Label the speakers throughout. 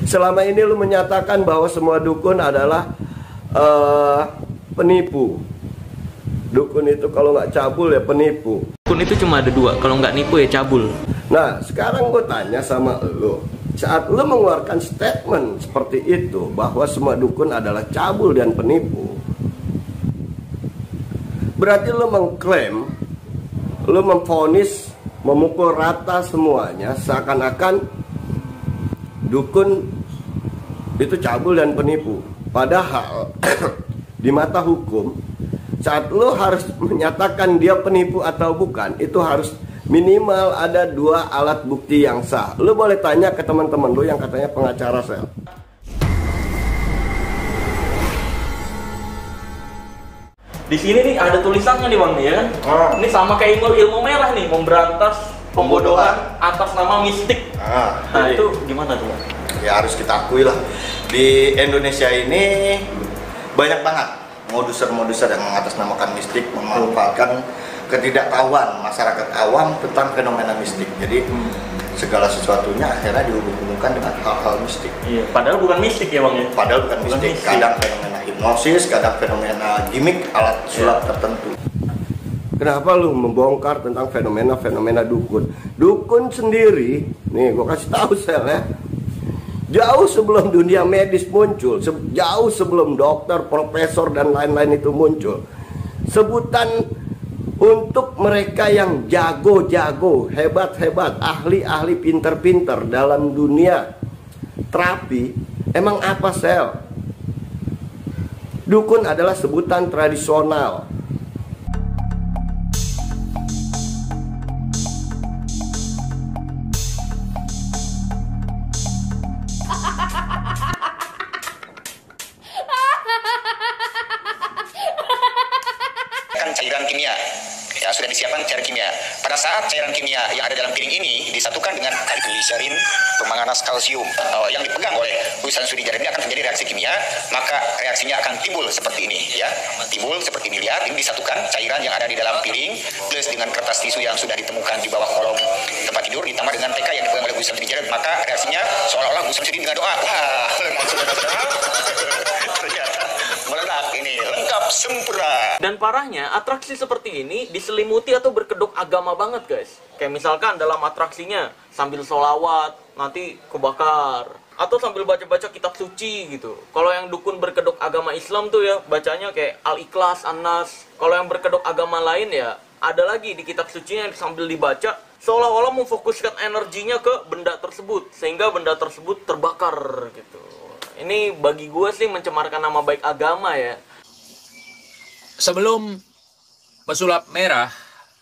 Speaker 1: Selama ini lu menyatakan bahwa semua dukun adalah penipu. Dukun itu kalau nggak cabul ya penipu.
Speaker 2: Dukun itu cuma ada dua, kalau nggak nipu ya cabul.
Speaker 1: Nah, sekarang gue tanya sama lu, saat lu mengeluarkan statement seperti itu bahwa semua dukun adalah cabul dan penipu, berarti lu mengklaim, lu memvonis, memukul rata semuanya seakan-akan dukun itu cabul dan penipu. Padahal di mata hukum, saat lo harus menyatakan dia penipu atau bukan, itu harus minimal ada dua alat bukti yang sah. Lo boleh tanya ke teman-teman lo yang katanya pengacara sel.
Speaker 2: Di sini nih ada tulisannya nih bang nih ya kan. Ini sama kayak ilmu merah nih, memberantas pembodohan atas nama mistik. Nah itu gimana tuh bang?
Speaker 3: Ya harus kita akui lah, di Indonesia ini banyak banget moduser-moduser yang mengatasnamakan mistik, memanfaatkan ketidaktahuan masyarakat awam tentang fenomena mistik. Jadi segala sesuatunya akhirnya dihubung-hubungkan dengan hal-hal mistik.
Speaker 2: Iya, padahal bukan mistik ya bang ya?
Speaker 3: Padahal bukan mistik. Kadang fenomena hipnosis, kadang fenomena gimmick, alat sulap tertentu.
Speaker 1: Kenapa lu membongkar tentang fenomena-fenomena dukun? Dukun sendiri, nih gue kasih tahu sel ya, jauh sebelum dunia medis muncul, jauh sebelum dokter, profesor dan lain-lain itu muncul, sebutan untuk mereka yang jago-jago, hebat-hebat, ahli-ahli, pinter-pinter dalam dunia terapi, emang apa sel? Dukun adalah sebutan tradisional.
Speaker 4: Cairan kimia ya sudah disiapkan cairan kimia. Pada saat cairan kimia yang ada dalam piring ini disatukan dengan gliserin, permanganas kalsium yang dipegang oleh tulisan studi jarum ini, akan terjadi reaksi kimia, maka reaksinya akan timbul seperti ini ya, timbul seperti ini. Lihat, ini disatukan cairan yang ada di dalam piring plus dengan kertas tisu yang sudah ditemukan di bawah kolong tempat tidur ditambah dengan TK yang dipegang oleh tulisan studi jarum, maka reaksinya seolah-olah tulisan studi dengan doa. Wah, ternyata meledak, ini lengkap sempurna.
Speaker 2: Dan parahnya, atraksi seperti ini diselimuti atau berkedok agama banget guys. Kayak misalkan dalam atraksinya sambil sholawat nanti kebakar, atau sambil baca-baca kitab suci gitu. Kalau yang dukun berkedok agama Islam tuh ya bacanya kayak Al-Ikhlas, An-Nas. Kalau yang berkedok agama lain ya ada lagi di kitab suci yang sambil dibaca seolah-olah memfokuskan energinya ke benda tersebut sehingga benda tersebut terbakar gitu. Ini bagi gue sih mencemarkan nama baik agama ya.
Speaker 5: Sebelum pesulap merah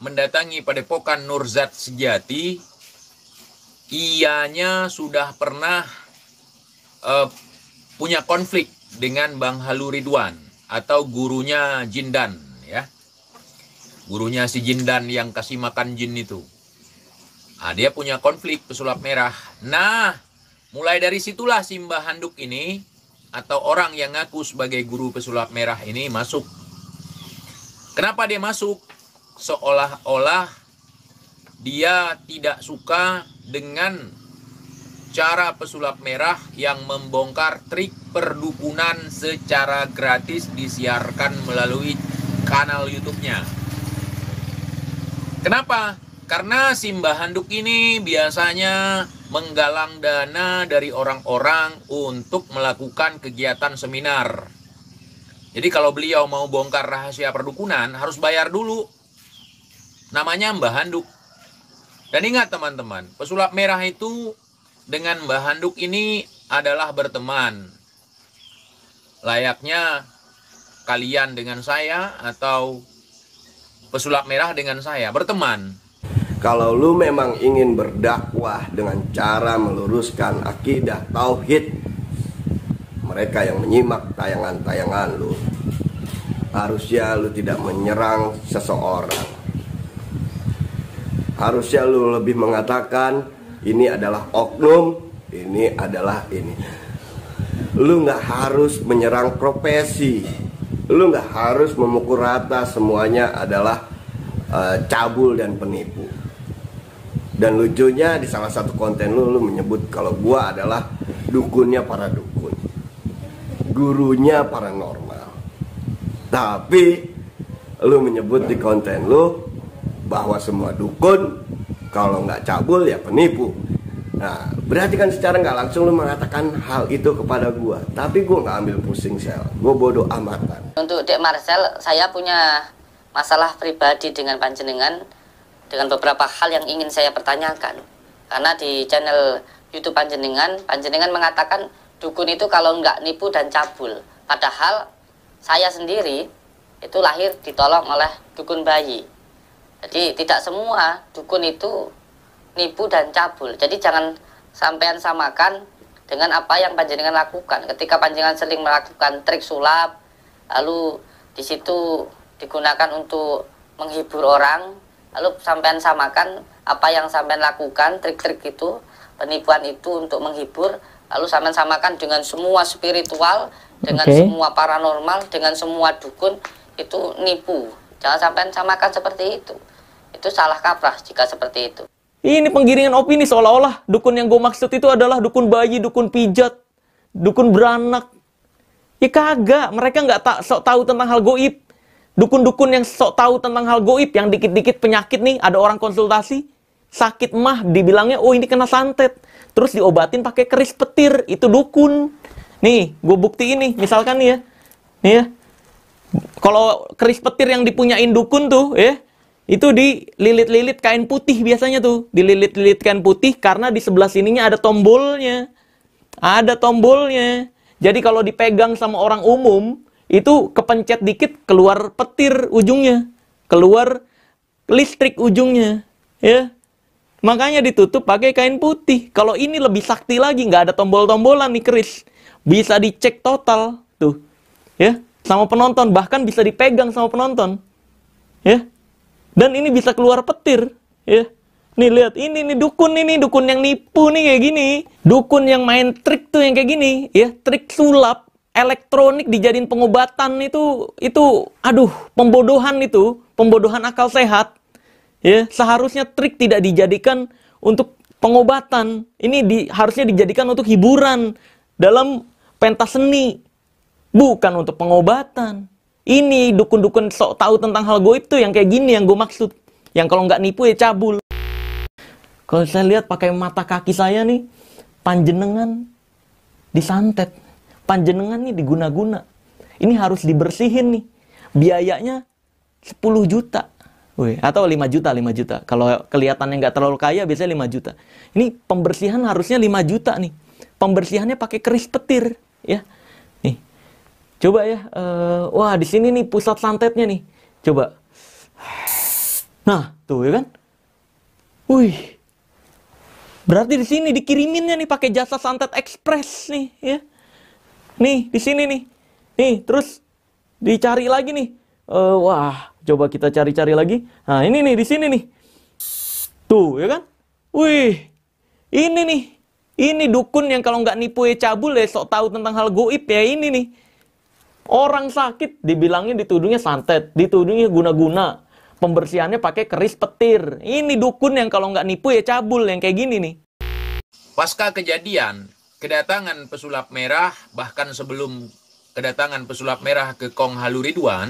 Speaker 5: mendatangi Padepokan Nurzat Sejati, ianya sudah pernah punya konflik dengan Bang Halu Ridwan atau gurunya Jindan ya. Gurunya si Jindan yang kasih makan jin itu. Dia punya konflik pesulap merah. Nah, mulai dari situlah si Mbah Handuk ini atau orang yang ngaku sebagai guru pesulap merah ini masuk. Kenapa dia masuk? Seolah-olah dia tidak suka dengan cara pesulap merah yang membongkar trik perdukunan secara gratis disiarkan melalui kanal YouTube-nya. Kenapa? Karena si Mbah Handuk ini biasanya menggalang dana dari orang-orang untuk melakukan kegiatan seminar. Jadi kalau beliau mau bongkar rahasia perdukunan harus bayar dulu. Namanya Mbah Handuk. Dan ingat teman-teman, pesulap merah itu dengan Mbah Handuk ini adalah berteman. Layaknya kalian dengan saya atau pesulap merah dengan saya, berteman.
Speaker 1: Kalau lu memang ingin berdakwah dengan cara meluruskan akidah tauhid, mereka yang menyimak tayangan-tayangan lu, harusnya lu tidak menyerang seseorang. Harusnya lu lebih mengatakan ini adalah oknum, ini adalah ini. Lu nggak harus menyerang profesi, lu nggak harus memukul rata semuanya adalah cabul dan penipu. Dan lucunya di salah satu konten lu menyebut kalau gua adalah dukunnya para dukun, gurunya paranormal. Tapi lu menyebut di konten lu bahwa semua dukun kalau nggak cabul ya penipu. Nah, berarti kan secara nggak langsung lu mengatakan hal itu kepada gua. Tapi gua nggak ambil pusing, Sel. Gua bodoh amatan.
Speaker 6: Untuk Dek Marcel, saya punya masalah pribadi dengan panjenengan, dengan beberapa hal yang ingin saya pertanyakan. Karena di channel YouTube panjenengan mengatakan dukun itu kalau nggak nipu dan cabul. Padahal saya sendiri itu lahir ditolong oleh dukun bayi. Jadi tidak semua dukun itu nipu dan cabul. Jadi jangan sampean samakan dengan apa yang panjenengan lakukan. Ketika panjenengan sering melakukan trik sulap, lalu di situ digunakan untuk menghibur orang, lalu sampean samakan apa yang sampean lakukan, trik-trik itu, penipuan itu untuk menghibur, lalu sampean samakan dengan semua spiritual, dengan semua paranormal, dengan semua dukun, itu nipu. Jangan sampean samakan seperti itu. Itu salah kaprah jika seperti itu.
Speaker 2: Ini penggiringan opini seolah-olah dukun yang gue maksud itu adalah dukun bayi, dukun pijat, dukun beranak. Ya kagak, mereka nggak sok tahu tentang hal goib. Dukun-dukun yang sok tahu tentang hal goib, yang dikit-dikit penyakit nih, ada orang konsultasi, sakit mah, dibilangnya, oh ini kena santet. Terus diobatin pakai keris petir, itu dukun. Nih, gue buktiin nih, misalkan nih ya. Nih ya. Kalau keris petir yang dipunyain dukun tuh, ya, itu dililit-lilit kain putih biasanya tuh. Dililit-lilit kain putih karena di sebelah sininya ada tombolnya. Ada tombolnya. Jadi kalau dipegang sama orang umum, itu kepencet dikit keluar petir ujungnya. Keluar listrik ujungnya. Ya. Makanya ditutup pakai kain putih. Kalau ini lebih sakti lagi, nggak ada tombol-tombolan nih keris. Bisa dicek total. Tuh. Ya. Sama penonton. Bahkan bisa dipegang sama penonton. Ya. Dan ini bisa keluar petir, ya. Nih lihat, ini dukun yang nipu nih kayak gini. Dukun yang main trik tuh yang kayak gini, ya, trik sulap, elektronik dijadiin pengobatan itu aduh, pembodohan itu, pembodohan akal sehat. Ya, seharusnya trik tidak dijadikan untuk pengobatan. Ini harusnya dijadikan untuk hiburan dalam pentas seni, bukan untuk pengobatan. Ini dukun-dukun sok tahu tentang hal goib tuh yang kayak gini yang gue maksud. Yang kalau nggak nipu ya cabul. Kalau saya lihat pakai mata kaki saya nih, panjenengan disantet. Panjenengan nih diguna-guna. Ini harus dibersihin nih. Biayanya 10 juta. Wih, atau 5 juta. Kalau kelihatannya nggak terlalu kaya biasanya 5 juta. Ini pembersihan harusnya 5 juta nih. Pembersihannya pakai keris petir. Ya. Coba ya, wah di sini nih pusat santetnya nih. Coba. Nah, tuh ya kan? Wih. Berarti di sini dikiriminnya nih pakai jasa santet ekspres nih, ya. Nih, di sini nih. Nih, terus dicari lagi nih. Wah, coba kita cari-cari lagi. Nah, ini nih di sini nih. Tuh, ya kan? Wih. Ini nih. Ini dukun yang kalau nggak nipu ya cabul ya sok tahu tentang hal goib ya ini nih. Orang sakit dibilangnya dituduhnya santet, dituduhnya guna-guna. Pembersihannya pakai keris petir. Ini dukun yang kalau nggak nipu ya cabul yang kayak gini nih.
Speaker 5: Pasca kejadian, kedatangan pesulap merah, bahkan sebelum kedatangan pesulap merah ke Kong Halu Ridwan,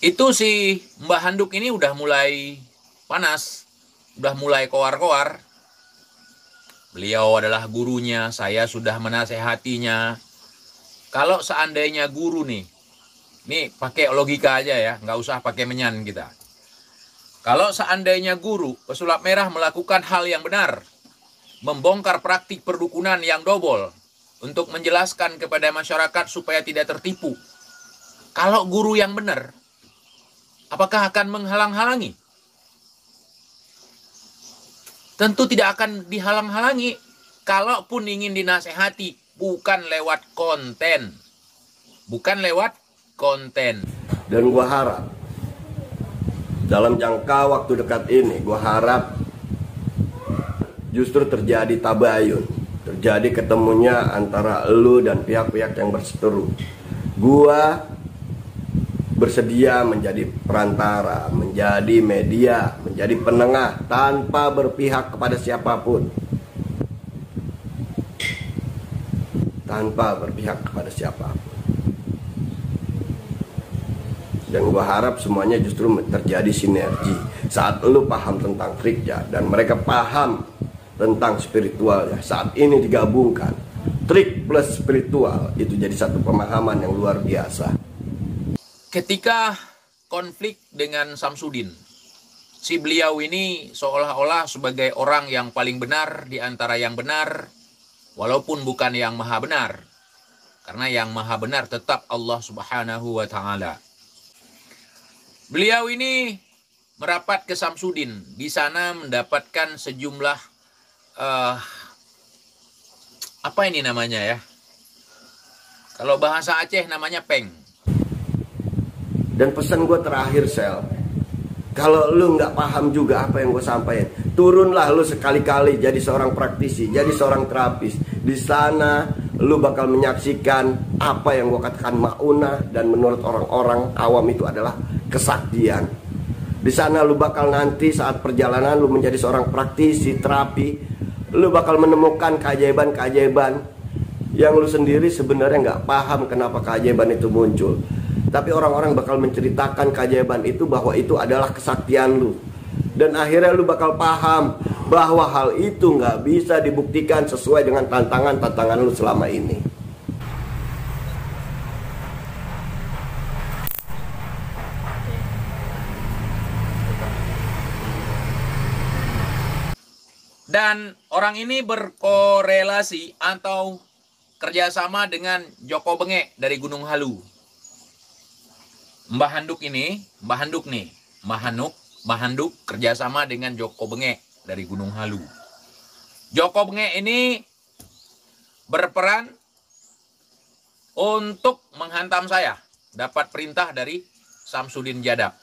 Speaker 5: itu si Mbah Handuk ini udah mulai panas, udah mulai koar-koar. Beliau adalah gurunya, saya sudah menasehatinya. Kalau seandainya guru nih pakai logika aja ya, nggak usah pakai menyan kita. Kalau seandainya guru pesulap merah melakukan hal yang benar, membongkar praktik perdukunan yang dobol, untuk menjelaskan kepada masyarakat supaya tidak tertipu. Kalau guru yang benar, apakah akan menghalang-halangi? Tentu tidak akan dihalang-halangi. Kalaupun ingin dinasehati, bukan lewat konten. Bukan lewat konten.
Speaker 1: Dan gua harap dalam jangka waktu dekat ini, gua harap justru terjadi tabayun, terjadi ketemunya antara lu dan pihak-pihak yang berseteru. Gua bersedia menjadi perantara, menjadi media, menjadi penengah tanpa berpihak kepada siapapun. tanpa berpihak kepada siapapun. Dan gue harap semuanya justru terjadi sinergi saat lu paham tentang triknya dan mereka paham tentang spiritualnya. Saat ini digabungkan, trik plus spiritual itu jadi satu pemahaman yang luar biasa.
Speaker 5: Ketika konflik dengan Samsudin, si beliau ini seolah-olah sebagai orang yang paling benar di antara yang benar, walaupun bukan yang maha benar. Karena yang maha benar tetap Allah Subhanahu wa Ta'ala. Beliau ini merapat ke Samsudin. Di sana mendapatkan sejumlah apa ini namanya ya? Kalau bahasa Aceh namanya peng.
Speaker 1: Dan pesan gue terakhir, Sel, kalau lu nggak paham juga apa yang gue sampaikan, turunlah lu sekali-kali jadi seorang praktisi, jadi seorang terapis. Di sana lu bakal menyaksikan apa yang gue katakan maunah, dan menurut orang-orang awam itu adalah kesaktian. Di sana lu bakal nanti saat perjalanan lu menjadi seorang praktisi terapi, lu bakal menemukan keajaiban-keajaiban yang lu sendiri sebenarnya nggak paham kenapa keajaiban itu muncul. Tapi orang-orang bakal menceritakan keajaiban itu bahwa itu adalah kesaktian lu. Dan akhirnya lu bakal paham bahwa hal itu nggak bisa dibuktikan sesuai dengan tantangan-tantangan lu selama ini.
Speaker 5: Dan orang ini berkorelasi atau kerjasama dengan Joko Bengek dari Gunung Halu. Mbah Handuk kerjasama dengan Joko Bengek dari Gunung Halu. Joko Bengek ini berperan untuk menghantam saya. Dapat perintah dari Samsudin Jadab.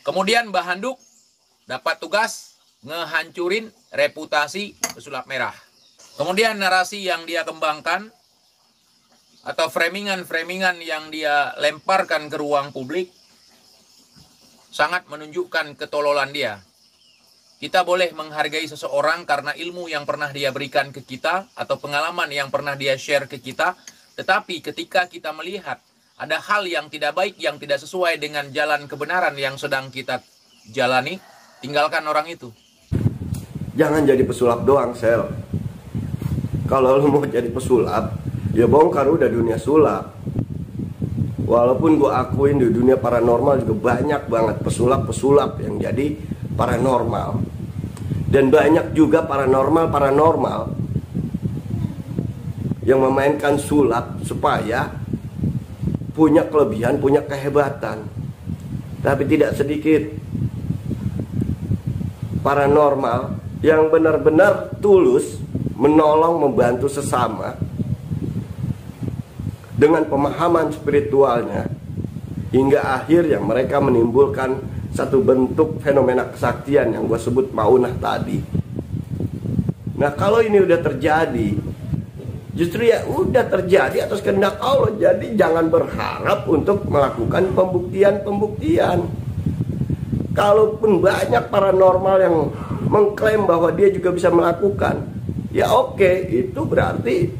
Speaker 5: Kemudian Mbah Handuk dapat tugas ngehancurin reputasi pesulap merah. Kemudian narasi yang dia kembangkan atau framingan-framingan yang dia lemparkan ke ruang publik sangat menunjukkan ketololan dia. Kita boleh menghargai seseorang karena ilmu yang pernah dia berikan ke kita atau pengalaman yang pernah dia share ke kita, tetapi ketika kita melihat ada hal yang tidak baik, yang tidak sesuai dengan jalan kebenaran yang sedang kita jalani, tinggalkan orang itu.
Speaker 1: Jangan jadi pesulap doang, Sel. Kalau lu mau jadi pesulap, ya bongkar udah dunia sulap. Walaupun gue akuin di dunia paranormal juga banyak banget pesulap-pesulap yang jadi paranormal. Dan banyak juga paranormal yang memainkan sulap supaya punya kelebihan, punya kehebatan. Tapi tidak sedikit paranormal yang benar-benar tulus menolong, membantu sesama dengan pemahaman spiritualnya, hingga akhirnya mereka menimbulkan satu bentuk fenomena kesaktian yang gue sebut maunah tadi. Nah, kalau ini udah terjadi, justru ya udah terjadi atas kehendak Allah. Jadi jangan berharap untuk melakukan pembuktian. Kalaupun banyak paranormal yang mengklaim bahwa dia juga bisa melakukan, ya oke, itu berarti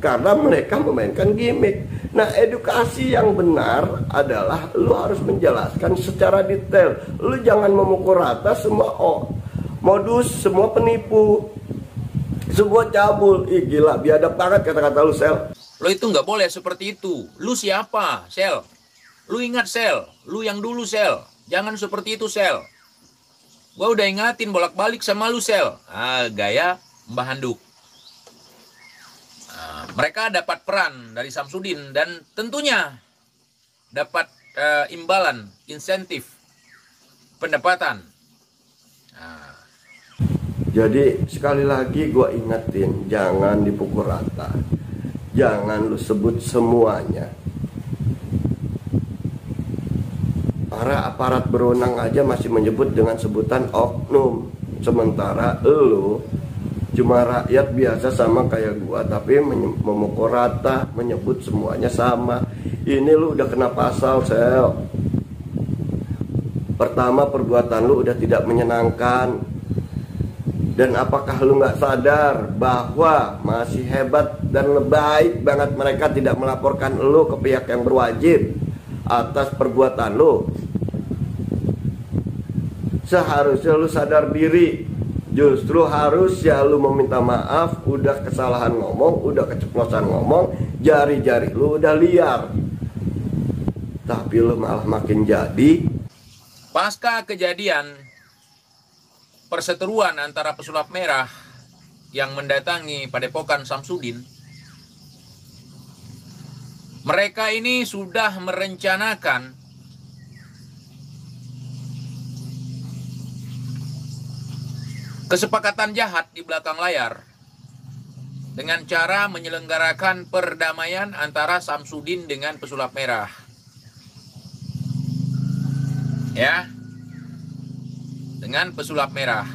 Speaker 1: karena mereka memainkan gimmick. Nah, edukasi yang benar adalah lu harus menjelaskan secara detail. Lu jangan memukul rata semua modus, semua penipu, semua cabul. Ih gila, biadab banget kata-kata lu, Sel.
Speaker 5: Lo itu nggak boleh seperti itu. Lu siapa, Sel? Lu ingat, Sel? Lu yang dulu, Sel. Jangan seperti itu, Sel. Gua udah ingatin bolak-balik sama lu, Sel. Gaya Mbah Handuk. Mereka dapat peran dari Samsudin dan tentunya dapat imbalan, insentif, pendapatan.
Speaker 1: Jadi sekali lagi gue ingetin, jangan dipukul rata, jangan lu sebut semuanya. Para aparat berwenang aja masih menyebut dengan sebutan oknum, sementara lu cuma rakyat biasa sama kayak gua, tapi memukul rata, menyebut semuanya sama. Ini lu udah kena pasal, Sel. Pertama, perbuatan lu udah tidak menyenangkan. Dan apakah lu nggak sadar bahwa masih hebat dan baik banget mereka tidak melaporkan lu ke pihak yang berwajib atas perbuatan lu? Seharusnya lu sadar diri. Justru harus ya lu meminta maaf. Udah kesalahan ngomong, udah keceplosan ngomong, jari-jari lu udah liar, tapi lu malah makin jadi.
Speaker 5: Pasca kejadian perseteruan antara pesulap merah yang mendatangi Padepokan Samsudin, mereka ini sudah merencanakan kesepakatan jahat di belakang layar dengan cara menyelenggarakan perdamaian antara Samsudin dengan pesulap merah. Ya, dengan pesulap merah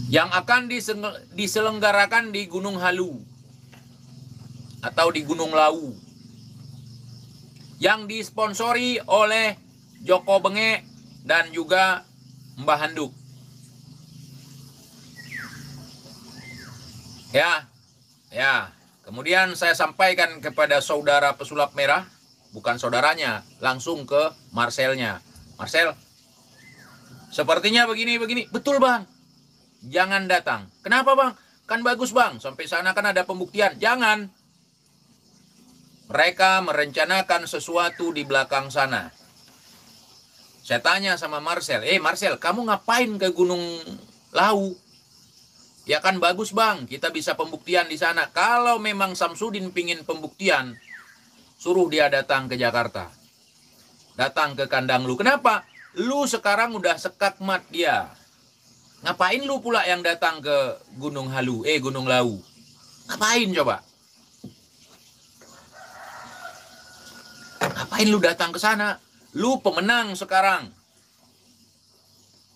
Speaker 5: yang akan diselenggarakan di Gunung Halu atau di Gunung Lawu, yang disponsori oleh Joko Benge dan juga Mbah Handuk. Ya. Kemudian saya sampaikan kepada saudara pesulap merah, bukan saudaranya, langsung ke Marcelnya. Marcel, sepertinya begini. Betul bang, jangan datang. Kenapa bang? Kan bagus bang, sampai sana kan ada pembuktian. Jangan. Mereka merencanakan sesuatu di belakang sana. Saya tanya sama Marcel, Marcel, kamu ngapain ke Gunung Lawu? Ya kan bagus bang, kita bisa pembuktian di sana. Kalau memang Samsudin pingin pembuktian, suruh dia datang ke Jakarta. Datang ke kandang lu. Kenapa? Lu sekarang udah sekakmat dia. Ngapain lu pula yang datang ke Gunung Halu? Gunung Lawu. Ngapain coba? Ngapain lu datang ke sana? Lu pemenang sekarang.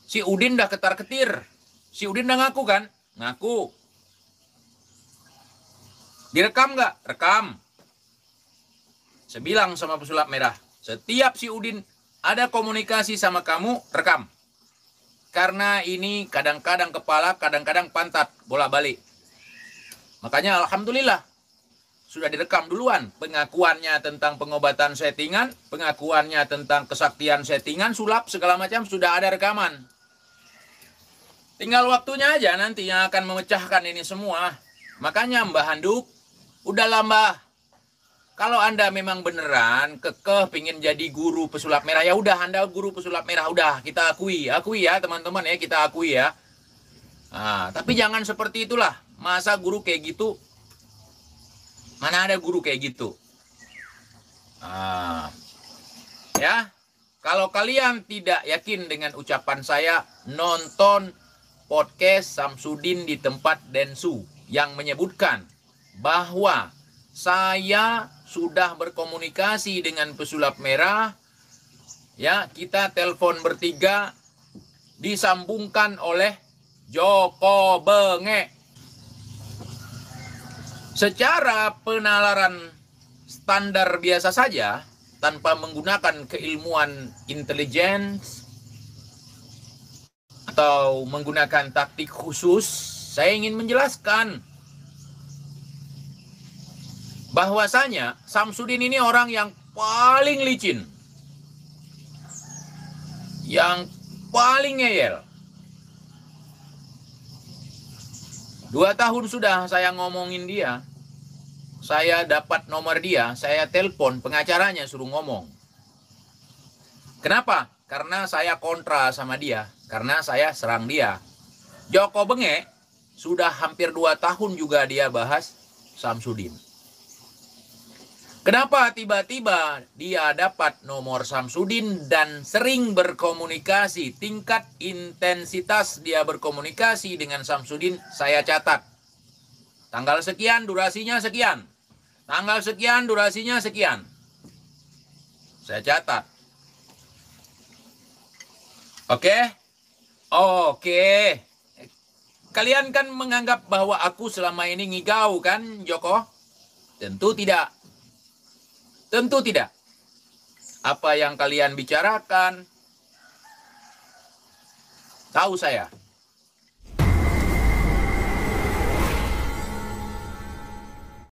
Speaker 5: Si Udin dah ketar-ketir. Si Udin dah ngaku kan? Ngaku. Direkam nggak? Rekam. Saya bilang sama pesulap merah, setiap si Udin ada komunikasi sama kamu, rekam. Karena ini kadang-kadang kepala, kadang-kadang pantat, bolak-balik. Makanya alhamdulillah, sudah direkam duluan. Pengakuannya tentang pengobatan settingan, pengakuannya tentang kesaktian settingan, sulap, segala macam, sudah ada rekaman. Tinggal waktunya aja nanti yang akan memecahkan ini semua. Makanya Mbah Handuk, udahlah Mbah. Kalau Anda memang beneran kekeh pingin jadi guru pesulap merah, ya udah Anda guru pesulap merah, udah kita akui ya teman-teman ya, kita akui ya. Nah, tapi jangan seperti itulah. Masa guru kayak gitu? Mana ada guru kayak gitu? Nah, ya, kalau kalian tidak yakin dengan ucapan saya, nonton podcast Samsudin di tempat Densu yang menyebutkan bahwa saya sudah berkomunikasi dengan pesulap merah. Ya, kita telepon bertiga, disambungkan oleh Joko Benge. Secara penalaran standar biasa saja, tanpa menggunakan keilmuan intelligence atau menggunakan taktik khusus, saya ingin menjelaskan bahwasanya Samsudin ini orang yang paling licin, yang paling ngeyel. 2 tahun sudah saya ngomongin dia. Saya dapat nomor dia, saya telepon pengacaranya suruh ngomong. Kenapa? Karena saya kontra sama dia, karena saya serang dia. Joko Benge sudah hampir 2 tahun juga dia bahas Samsudin. Kenapa tiba-tiba dia dapat nomor Samsudin dan sering berkomunikasi, tingkat intensitas dia berkomunikasi dengan Samsudin saya catat. Tanggal sekian durasinya sekian. Tanggal sekian durasinya sekian. Saya catat. Oke. Kalian kan menganggap bahwa aku selama ini ngigau kan, Joko? Tentu tidak. Tentu tidak. Apa yang kalian bicarakan, Tahu saya.